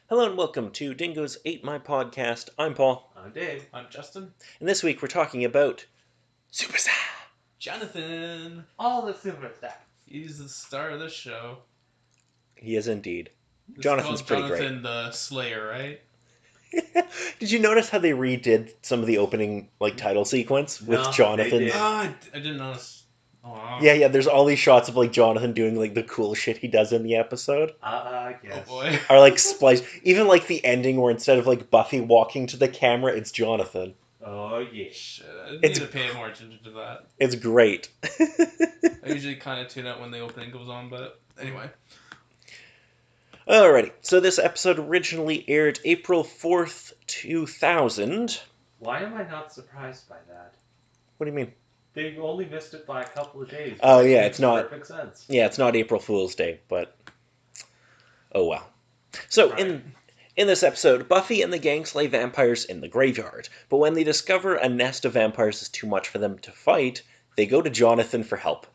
Hello and welcome to Dingoes Ate My Podcast. I'm Paul, I'm Dave. I'm Justin. and this week we're talking about Superstar. Jonathan. All the super stuff. He's the star of the show. He is indeed. It's Jonathan's called pretty Jonathan the Slayer, right? great. Did you notice how they redid some of the opening title sequence with No, Jonathan? they did. I didn't notice. Oh, wow. Yeah. There's all these shots of Jonathan doing the cool shit he does in the episode. Oh Yes. boy. Are spliced. Even the ending where instead of Buffy walking to the camera, it's Jonathan. Oh, yeah. Shit, I need It's- to pay more attention to that. It's great. I usually kind of tune out when the opening goes on, but anyway. Alrighty, so this episode originally aired April 4th, 2000. Why am I not surprised by that? What do you mean? They only missed it by a couple of days. Oh, It yeah, makes it's not- perfect sense. Yeah, it's not April Fool's Day, but oh well. So Right. in this episode, Buffy and the gang slay vampires in the graveyard, but when they discover a nest of vampires is too much for them to fight, they go to Jonathan for help.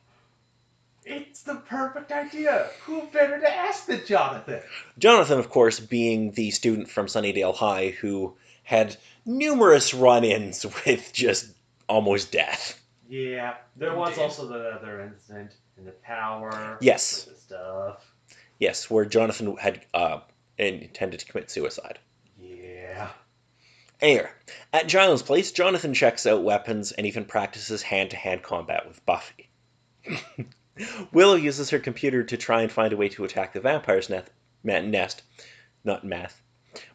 It's the perfect idea. Who better to ask than Jonathan? Jonathan, of course, being the student from Sunnydale High who had numerous run-ins with just almost death. Yeah. There was Indeed. also the other incident in the tower. Yes. With the stuff. Yes, where Jonathan had intended to commit suicide. Yeah. Air. At Giles' place, Jonathan checks out weapons and even practices hand-to-hand combat with Buffy. Willow uses her computer to try and find a way to attack the vampire's nest, not meth.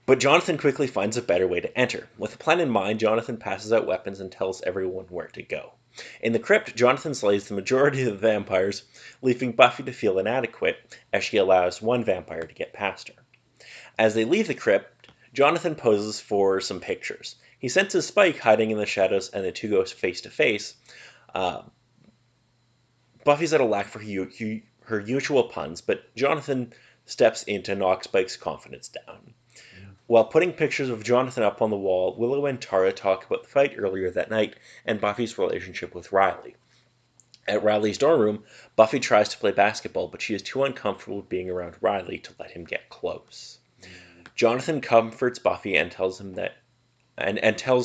But Jonathan quickly finds a better way to enter. With a plan in mind, Jonathan passes out weapons and tells everyone where to go. In the crypt, Jonathan slays the majority of the vampires, leaving Buffy to feel inadequate as she allows one vampire to get past her. As they leave the crypt, Jonathan poses for some pictures. He senses Spike hiding in the shadows and the two go face to face. Buffy's at a lack for her usual puns, but Jonathan steps in to knock Spike's confidence down. While putting pictures of Jonathan up on the wall, Willow and Tara talk about the fight earlier that night and Buffy's relationship with Riley. At Riley's dorm room, Buffy tries to play basketball, but she is too uncomfortable being around Riley to let him get close. Jonathan comforts Buffy and tells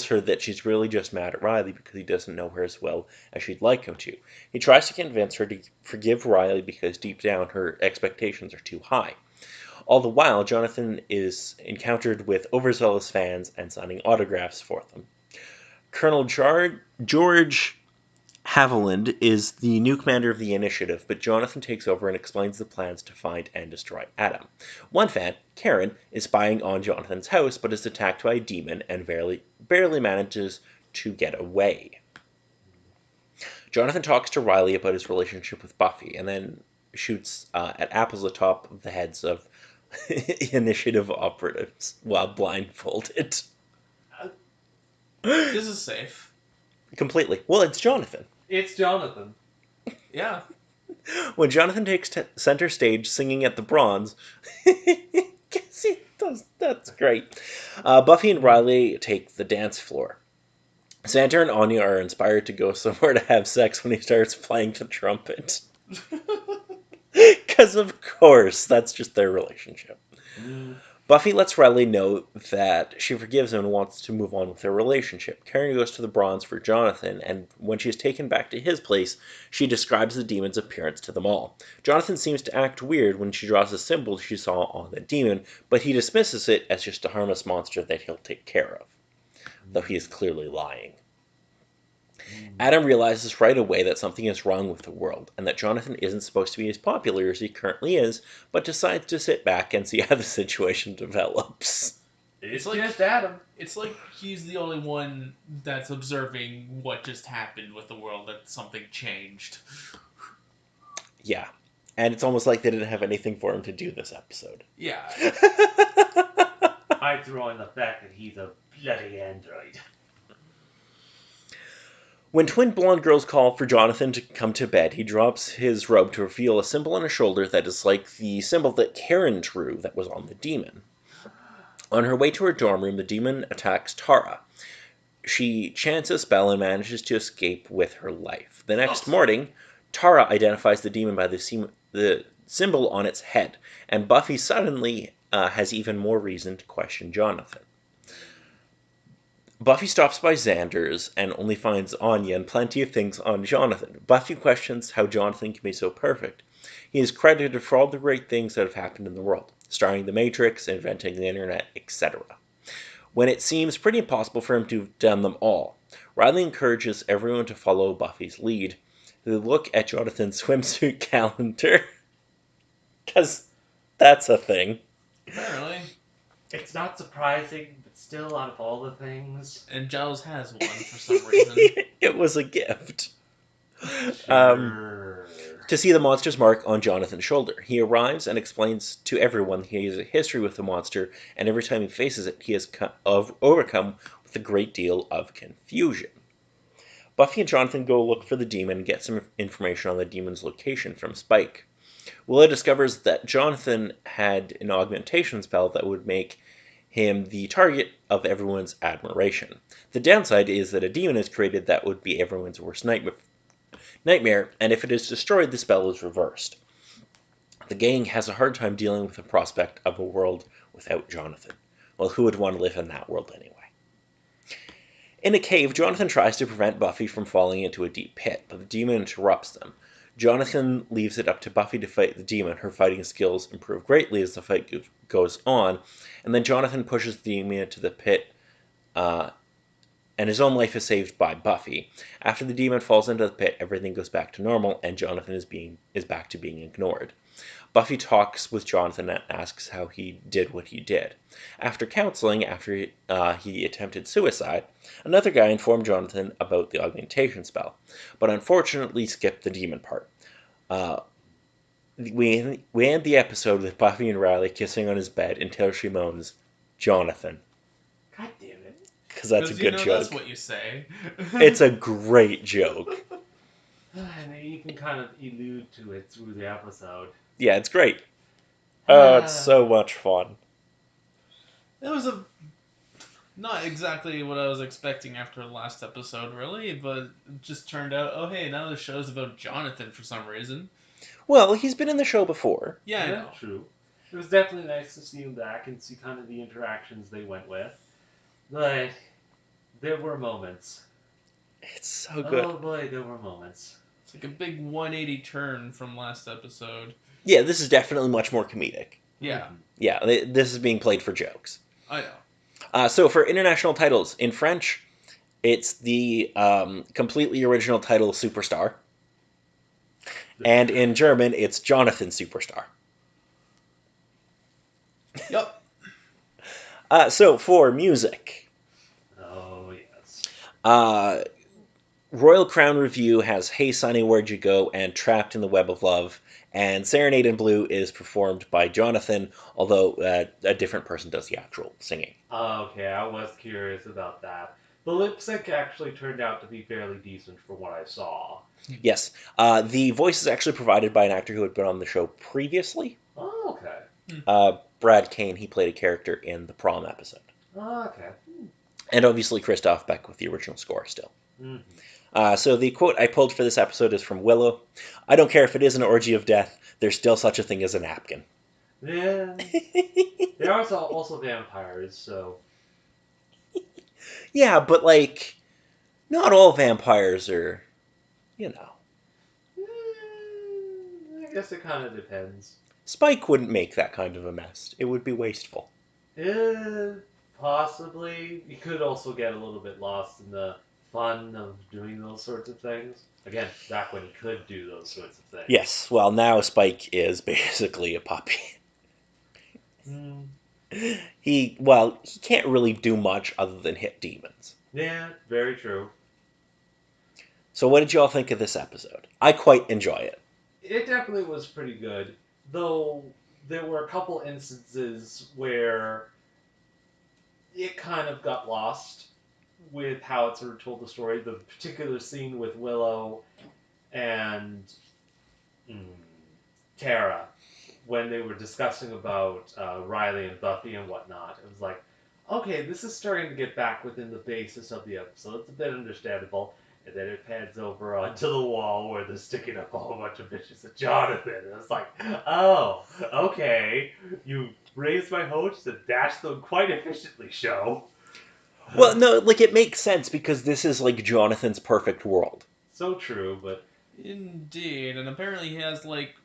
her that she's really just mad at Riley because he doesn't know her as well as she'd like him to. He tries to convince her to forgive Riley because deep down her expectations are too high. All the while, Jonathan is encountered with overzealous fans and signing autographs for them. Colonel George Haviland is the new commander of the initiative, but Jonathan takes over and explains the plans to find and destroy Adam. One fan, Karen, is spying on Jonathan's house, but is attacked by a demon and barely manages to get away. Jonathan talks to Riley about his relationship with Buffy, and then shoots at apples atop of the heads of initiative operatives while blindfolded. This is safe. Completely. Well, it's Jonathan. It's Jonathan. Yeah. When Jonathan takes center stage singing at the Bronze, yes, he does. That's great. Buffy and Riley take the dance floor. Xander and Anya are inspired to go somewhere to have sex when he starts playing the trumpet. Because, of course, that's just their relationship. Buffy lets Riley know that she forgives him and wants to move on with their relationship. Karen goes to the Bronze for Jonathan, and when she is taken back to his place, she describes the demon's appearance to them all. Jonathan seems to act weird when she draws a symbol she saw on the demon, but he dismisses it as just a harmless monster that he'll take care of, though he is clearly lying. Adam realizes right away that something is wrong with the world, and that Jonathan isn't supposed to be as popular as he currently is, but decides to sit back and see how the situation develops. It's like- just Adam. It's like he's the only one that's observing what just happened with the world, that something changed. Yeah. And it's almost like they didn't have anything for him to do this episode. Yeah. I throw in the fact that he's a bloody android. When twin blonde girls call for Jonathan to come to bed, he drops his robe to reveal a symbol on his shoulder that is like the symbol that Karen drew that was on the demon. On her way to her dorm room, the demon attacks Tara. She chants a spell and manages to escape with her life. The next morning, Tara identifies the demon by the symbol on its head, and Buffy suddenly has even more reason to question Jonathan. Buffy stops by Xander's and only finds Anya and plenty of things on Jonathan. Buffy questions how Jonathan can be so perfect. He is credited for all the great things that have happened in the world, starting the Matrix, inventing the internet, etc. When it seems pretty impossible for him to have done them all, Riley encourages everyone to follow Buffy's lead. They look at Jonathan's swimsuit calendar, because that's a thing. Apparently. It's not surprising, but still, out of all the things. And Giles has one for some reason. It was a gift. Sure. To see the monster's mark on Jonathan's shoulder. He arrives and explains to everyone he has a history with the monster, and every time he faces it, he has overcome with a great deal of confusion. Buffy and Jonathan go look for the demon and get some information on the demon's location from Spike. Willow discovers that Jonathan had an augmentation spell that would make him the target of everyone's admiration. The downside is that a demon is created that would be everyone's worst nightmare, and if it is destroyed, the spell is reversed. The gang has a hard time dealing with the prospect of a world without Jonathan. Well, who would want to live in that world anyway? In a cave, Jonathan tries to prevent Buffy from falling into a deep pit, but the demon interrupts them. Jonathan leaves it up to Buffy to fight the demon. Her fighting skills improve greatly as the fight goes on, and then Jonathan pushes the demon into the pit, and his own life is saved by Buffy. After the demon falls into the pit, everything goes back to normal, and Jonathan is back to being ignored. Buffy talks with Jonathan and asks how he did what he did. After counseling, after he attempted suicide, another guy informed Jonathan about the augmentation spell, but unfortunately skipped the demon part. We end the episode with Buffy and Riley kissing on his bed until she moans, "Jonathan." God damn it. Because that's a good joke. That's what you say. It's a great joke. And you can kind of allude to it through the episode. Yeah, it's great. Oh, it's so much fun. It was not exactly what I was expecting after the last episode, really, but it just turned out, oh hey, now the show's about Jonathan for some reason. Well, he's been in the show before. Yeah, I know. True. It was definitely nice to see him back and see kind of the interactions they went with. But there were moments. It's so good. Oh boy, there were moments. It's like a big 180 turn from last episode. Yeah, this is definitely much more comedic. Yeah. Mm-hmm. Yeah, this is being played for jokes. I know. So for international titles, in French, it's the completely original title Superstar. And in German, it's Jonathan Superstar. Yep. So for music. Oh, yes. Royal Crown Review has Hey Sonny, Where'd You Go? And Trapped in the Web of Love. And Serenade in Blue is performed by Jonathan, although a different person does the actual singing. Okay, I was curious about that. The lip sync actually turned out to be fairly decent from what I saw. Yes. The voice is actually provided by an actor who had been on the show previously. Oh, okay. Brad Kane, he played a character in the prom episode. Oh, okay. And obviously Christoph Beck with the original score still. Mm-hmm. So the quote I pulled for this episode is from Willow. "I don't care if it is an orgy of death, there's still such a thing as a napkin." Yeah. There are also vampires, so... Yeah, but like, not all vampires are, you know. I guess it kind of depends. Spike wouldn't make that kind of a mess. It would be wasteful. Possibly. You could also get a little bit lost in the fun of doing those sorts of things. Again, back when he could do those sorts of things. Yes, well, now Spike is basically a puppy. Mm. He can't really do much other than hit demons. Yeah, very true. So what did you all think of this episode? I quite enjoy it. It definitely was pretty good, though there were a couple instances where it kind of got lost with how it sort of told the story. The particular scene with Willow and Tara, when they were discussing about Riley and Buffy and whatnot, it was like, okay, this is starting to get back within the basis of the episode. It's a bit understandable. And then it pans over onto the wall where they're sticking up a whole bunch of pictures of Jonathan. And it's like, oh, okay. You raised my hopes and dashed them quite efficiently, show. Well, no, like, it makes sense because this is, like, Jonathan's perfect world. So true, but Indeed, and apparently he has, like,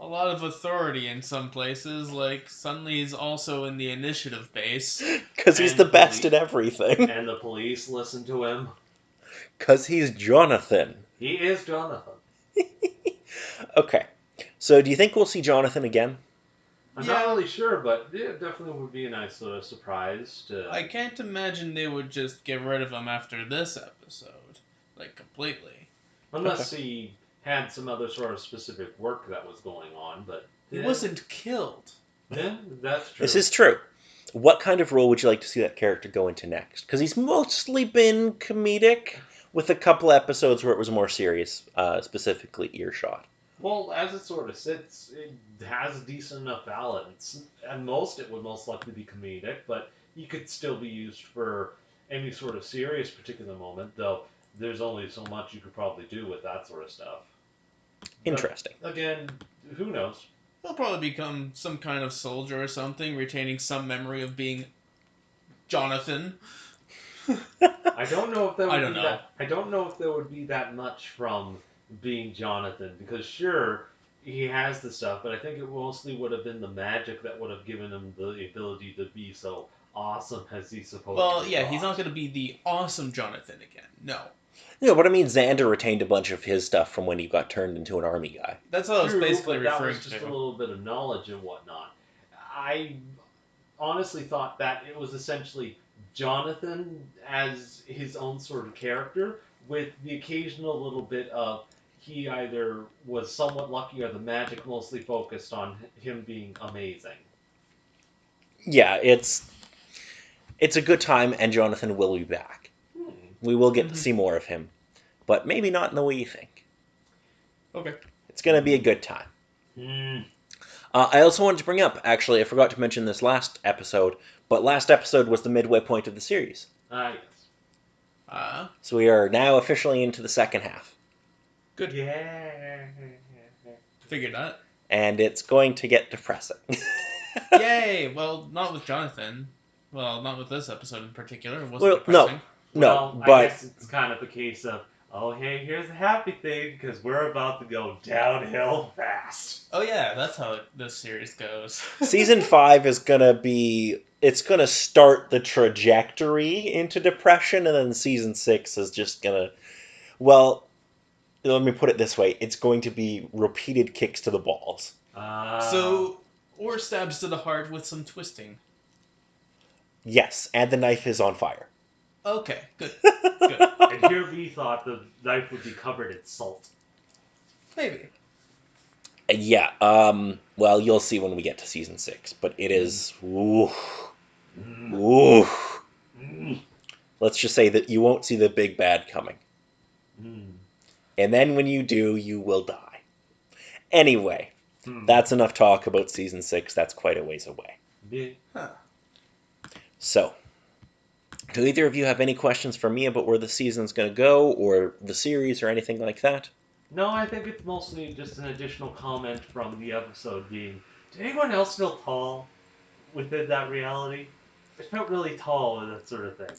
a lot of authority in some places. Like, suddenly he's also in the initiative base. Because he's And the best police- at everything. and the police listen to him. Because he's Jonathan. He is Jonathan. Okay. So do you think we'll see Jonathan again? I'm Yeah. not really sure, but it definitely would be a nice sort of surprise to. I can't imagine they would just get rid of him after this episode. Like, completely. Unless he had some other sort of specific work that was going on, but He wasn't killed. Yeah, that's true. This is true. What kind of role would you like to see that character go into next? Because he's mostly been comedic, with a couple episodes where it was more serious, specifically Earshot. Well, as it sort of sits, it has a decent enough balance. At most, it would most likely be comedic, but he could still be used for any sort of serious particular moment, though there's only so much you could probably do with that sort of stuff. Interesting. But, again, who knows? He'll probably become some kind of soldier or something, retaining some memory of being Jonathan. I don't know if that would I don't be know. that. I don't know if there would be that much from being Jonathan, because sure, he has the stuff, but I think it mostly would have been the magic that would have given him the ability to be so awesome as he's supposed to Well, be. yeah, he's not going to be the awesome Jonathan again. No. Yeah, but I mean, Xander retained a bunch of his stuff from when he got turned into an army guy. That's what I was True, basically but that referring was just to. a little bit of knowledge and whatnot. I honestly thought that it was essentially Jonathan as his own sort of character, with the occasional little bit of he either was somewhat lucky or the magic mostly focused on him being amazing. Yeah, it's a good time, and Jonathan will be back. We will get to Mhm. see more of him, but maybe not in the way you think. Okay. It's going to be a good time. Hmm. I also wanted to bring up, actually, I forgot to mention this last episode, but last episode was the midway point of the series. Yes. So we are now officially into the second half. Good. Yeah. Figured that. And it's going to get depressing. Yay! Well, not with Jonathan. Well, not with this episode in particular. It wasn't Well, depressing. No, Well, I but guess it's kind of a case of, oh, hey, here's a happy thing, because we're about to go downhill fast. Oh yeah, that's how this series goes. Season 5 is going to be... It's going to start the trajectory into depression, and then Season 6 is just going to... Well, let me put it this way. It's going to be repeated kicks to the balls. Or stabs to the heart with some twisting. Yes, and the knife is on fire. Okay, good. And here we thought the knife would be covered in salt. Maybe. Yeah, well, you'll see when we get to Season 6, but it is... Ooh. Ooh. Let's just say that you won't see the big bad coming. And then when you do, you will die. Anyway, that's enough talk about Season 6. That's quite a ways away. Yeah. Huh. So, do either of you have any questions for me about where the season's going to go, or the series, or anything like that? No, I think it's mostly just an additional comment from the episode being, did anyone else feel tall within that reality? It felt really tall and that sort of thing.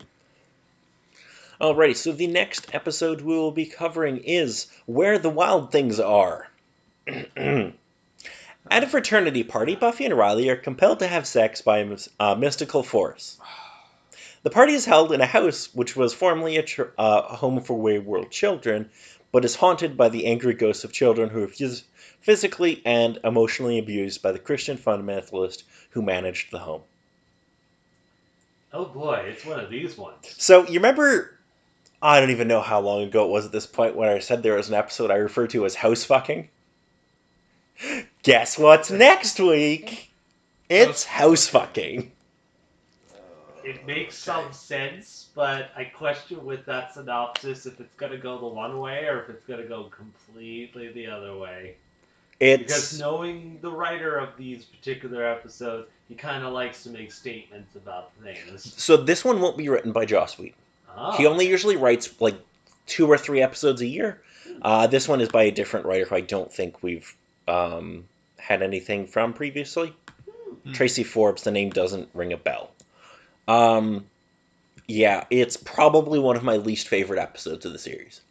Alrighty, so the next episode we will be covering is Where the Wild Things Are. At a fraternity party, Buffy and Riley are compelled to have sex by a mystical force. The party is held in a house which was formerly a home for wayward children, but is haunted by the angry ghosts of children who were physically and emotionally abused by the Christian fundamentalist who managed the home. Oh boy, it's one of these ones. So, you remember, I don't even know how long ago it was at this point when I said there was an episode I referred to as house fucking? Guess what's next week? It's house fucking. It makes some sense, but I question with that synopsis if it's going to go the one way or if it's going to go completely the other way. Because knowing the writer of these particular episodes, he kind of likes to make statements about things. So this one won't be written by Joss Whedon. Oh. He only usually writes, like, 2 or 3 episodes a year. This one is by a different writer who I don't think we've had anything from previously. Tracy Forbes, the name doesn't ring a bell. Yeah, it's probably one of my least favorite episodes of the series.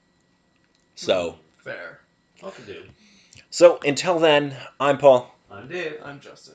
So, Fair. Okay, dude. so until then, I'm Paul. I'm Dave. I'm Justin.